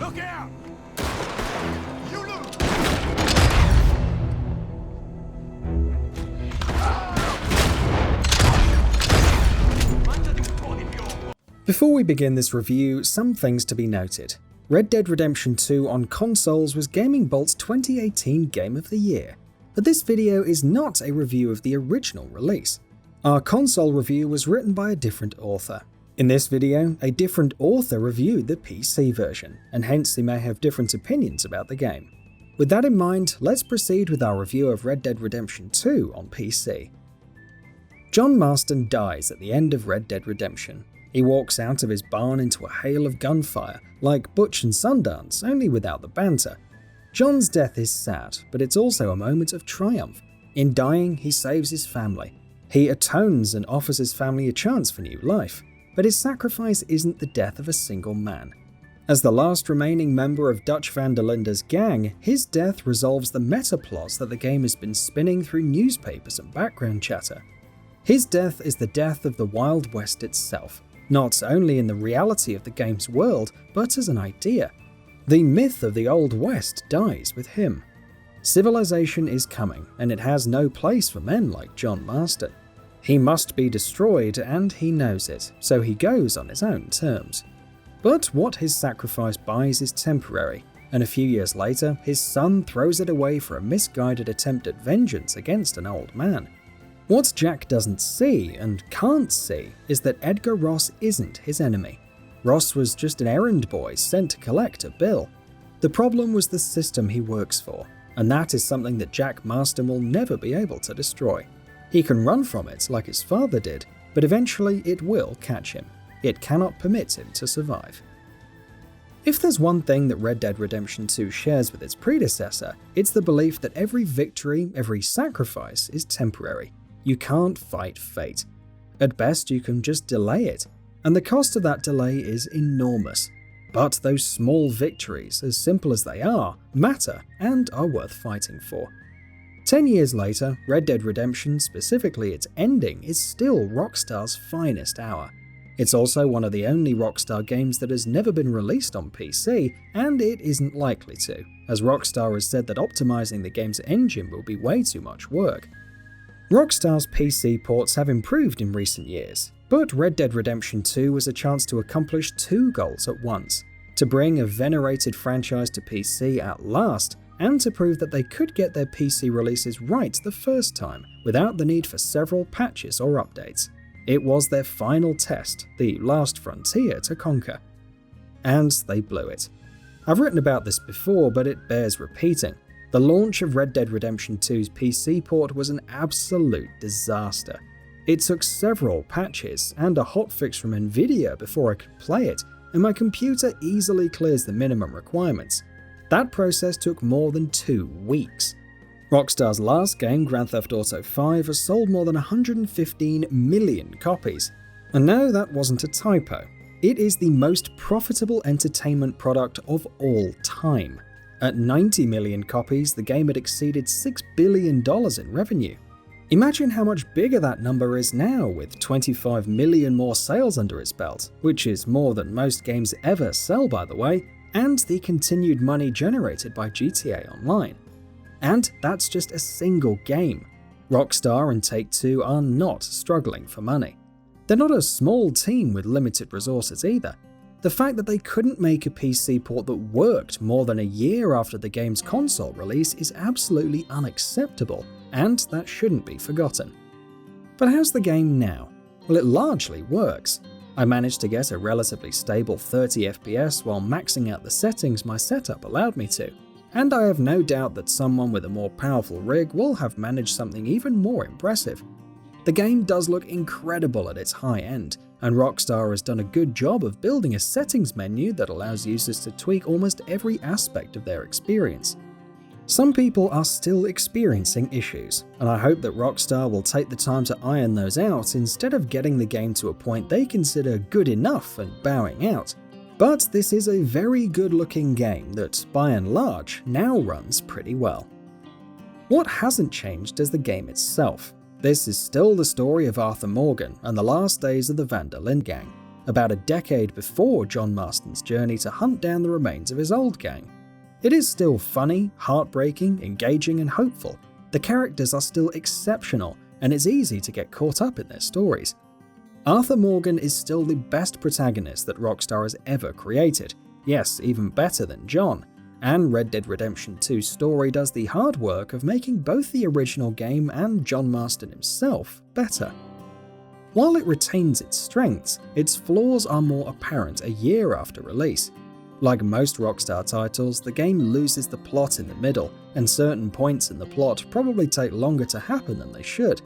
Look out! You lose! Before we begin this review, some things to be noted. Red Dead Redemption 2 on consoles was GamingBolt's 2018 Game of the Year, but this video is not a review of the original release. Our console review was written by a different author. In this video, a different author reviewed the PC version, and hence they may have different opinions about the game. With that in mind, let's proceed with our review of Red Dead Redemption 2 on PC. John Marston dies at the end of Red Dead Redemption. He walks out of his barn into a hail of gunfire, like Butch and Sundance, only without the banter. John's death is sad, but it's also a moment of triumph. In dying, he saves his family. He atones and offers his family a chance for new life, but his sacrifice isn't the death of a single man. As the last remaining member of Dutch van der Linde's gang, his death resolves the meta-plot that the game has been spinning through newspapers and background chatter. His death is the death of the Wild West itself, not only in the reality of the game's world, but as an idea. The myth of the Old West dies with him. Civilization is coming, and it has no place for men like John Marston. He must be destroyed, and he knows it, so he goes on his own terms. But what his sacrifice buys is temporary, and a few years later, his son throws it away for a misguided attempt at vengeance against an old man. What Jack doesn't see, and can't see, is that Edgar Ross isn't his enemy. Ross was just an errand boy sent to collect a bill. The problem was the system he works for, and that is something that Jack Marston will never be able to destroy. He can run from it like his father did, but eventually it will catch him. It cannot permit him to survive. If there's one thing that Red Dead Redemption 2 shares with its predecessor, it's the belief that every victory, every sacrifice is temporary. You can't fight fate. At best, you can just delay it, and the cost of that delay is enormous. But those small victories, as simple as they are, matter and are worth fighting for. 10 years later, Red Dead Redemption, specifically its ending, is still Rockstar's finest hour. It's also one of the only Rockstar games that has never been released on PC, and it isn't likely to, as Rockstar has said that optimizing the game's engine will be way too much work. Rockstar's PC ports have improved in recent years, but Red Dead Redemption 2 was a chance to accomplish two goals at once: to bring a venerated franchise to PC at last, and to prove that they could get their PC releases right the first time, without the need for several patches or updates. It was their final test, the last frontier to conquer. And they blew it. I've written about this before, but it bears repeating. The launch of Red Dead Redemption 2's PC port was an absolute disaster. It took several patches and a hotfix from Nvidia before I could play it, and my computer easily clears the minimum requirements. That process took more than 2 weeks. Rockstar's last game, Grand Theft Auto 5, has sold more than 115 million copies. And no, that wasn't a typo. It is the most profitable entertainment product of all time. At 90 million copies, the game had exceeded $6 billion in revenue. Imagine how much bigger that number is now, with 25 million more sales under its belt, which is more than most games ever sell, by the way, and the continued money generated by GTA Online. And that's just a single game. Rockstar and Take-Two are not struggling for money. They're not a small team with limited resources either. The fact that they couldn't make a PC port that worked more than a year after the game's console release is absolutely unacceptable, and that shouldn't be forgotten. But how's the game now? Well, it largely works. I managed to get a relatively stable 30 FPS while maxing out the settings my setup allowed me to, and I have no doubt that someone with a more powerful rig will have managed something even more impressive. The game does look incredible at its high end, and Rockstar has done a good job of building a settings menu that allows users to tweak almost every aspect of their experience. Some people are still experiencing issues, and I hope that Rockstar will take the time to iron those out instead of getting the game to a point they consider good enough and bowing out. But this is a very good looking game that, by and large, now runs pretty well. What hasn't changed is the game itself. This is still the story of Arthur Morgan and the last days of the Van der Linde gang. about a decade before John Marston's journey to hunt down the remains of his old gang. It is still funny, heartbreaking, engaging, and hopeful. The characters are still exceptional, and it's easy to get caught up in their stories. Arthur Morgan is still the best protagonist that Rockstar has ever created, yes, even better than John, and Red Dead Redemption 2's story does the hard work of making both the original game and John Marston himself better. While it retains its strengths, its flaws are more apparent a year after release. Like most Rockstar titles, the game loses the plot in the middle, and certain points in the plot probably take longer to happen than they should.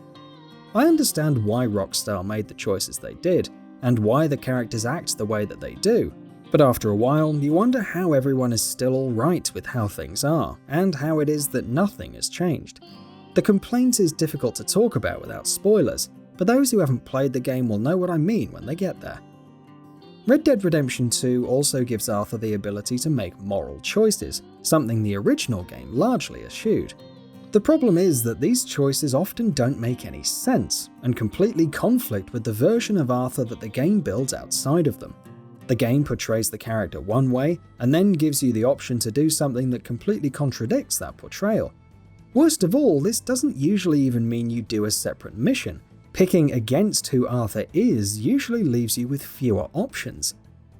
I understand why Rockstar made the choices they did, and why the characters act the way that they do, but after a while, you wonder how everyone is still alright with how things are, and how it is that nothing has changed. The complaint is difficult to talk about without spoilers, but those who haven't played the game will know what I mean when they get there. Red Dead Redemption 2 also gives Arthur the ability to make moral choices, something the original game largely eschewed. The problem is that these choices often don't make any sense, and completely conflict with the version of Arthur that the game builds outside of them. The game portrays the character one way, and then gives you the option to do something that completely contradicts that portrayal. Worst of all, this doesn't usually even mean you do a separate mission. Picking against who Arthur is usually leaves you with fewer options.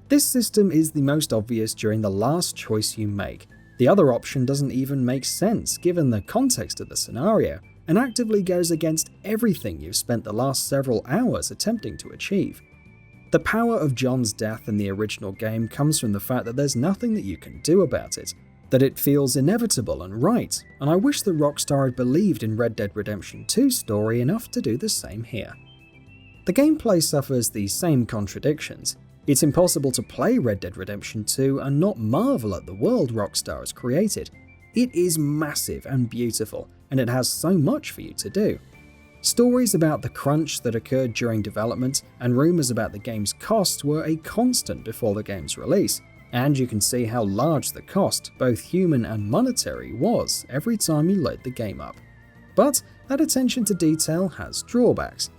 This system is the most obvious during the last choice you make. The other option doesn't even make sense given the context of the scenario, and actively goes against everything you've spent the last several hours attempting to achieve. The power of John's death in the original game comes from the fact that there's nothing that you can do about it, that it feels inevitable and right, and I wish that Rockstar had believed in Red Dead Redemption 2's story enough to do the same here. The gameplay suffers the same contradictions. It's impossible to play Red Dead Redemption 2 and not marvel at the world Rockstar has created. It is massive and beautiful, and it has so much for you to do. Stories about the crunch that occurred during development and rumours about the game's cost were a constant before the game's release, and you can see how large the cost, both human and monetary, was every time you load the game up. But that attention to detail has drawbacks.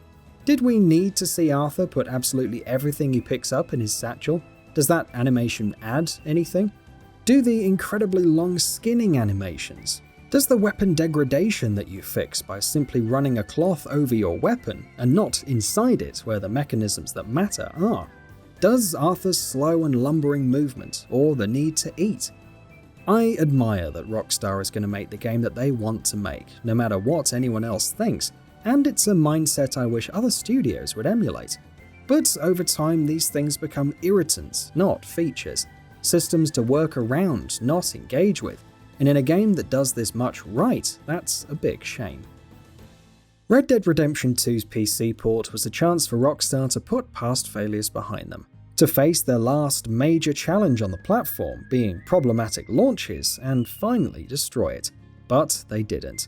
Did we need to see Arthur put absolutely everything he picks up in his satchel? Does that animation add anything? Do the incredibly long skinning animations? Does the weapon degradation that you fix by simply running a cloth over your weapon and not inside it where the mechanisms that matter are? Does Arthur's slow and lumbering movement, or the need to eat? I admire that Rockstar is going to make the game that they want to make, no matter what anyone else thinks, and it's a mindset I wish other studios would emulate. But over time, these things become irritants, not features. Systems to work around, not engage with. And in a game that does this much right, that's a big shame. Red Dead Redemption 2's PC port was a chance for Rockstar to put past failures behind them, to face their last major challenge on the platform, being problematic launches, and finally destroy it. But they didn't.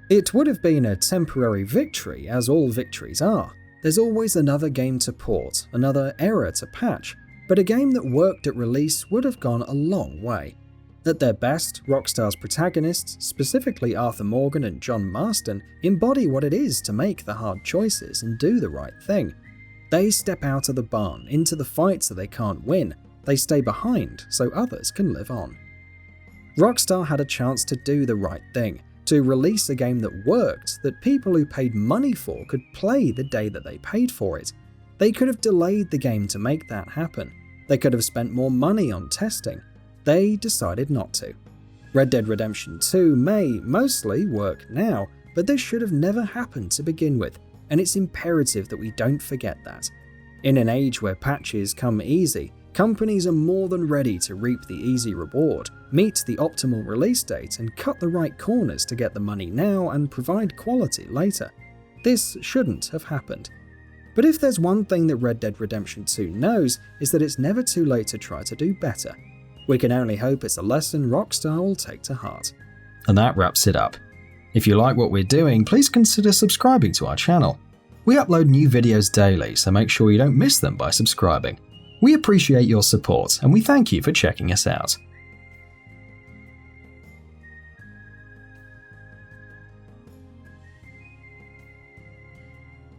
It would have been a temporary victory, as all victories are. There's always another game to port, another error to patch, but a game that worked at release would have gone a long way. At their best, Rockstar's protagonists, specifically Arthur Morgan and John Marston, embody what it is to make the hard choices and do the right thing. They step out of the barn into the fight so they can't win. They stay behind so others can live on. Rockstar had a chance to do the right thing, to release a game that worked, that people who paid money for could play the day that they paid for it. They could have delayed the game to make that happen. They could have spent more money on testing. They decided not to. Red Dead Redemption 2 may mostly work now, but this should have never happened to begin with, and it's imperative that we don't forget that. In an age where patches come easy, companies are more than ready to reap the easy reward, meet the optimal release date, and cut the right corners to get the money now and provide quality later. This shouldn't have happened. But if there's one thing that Red Dead Redemption 2 knows, is that it's never too late to try to do better. We can only hope it's a lesson Rockstar will take to heart. And that wraps it up. If you like what we're doing, please consider subscribing to our channel. We upload new videos daily, so make sure you don't miss them by subscribing. We appreciate your support, and we thank you for checking us out.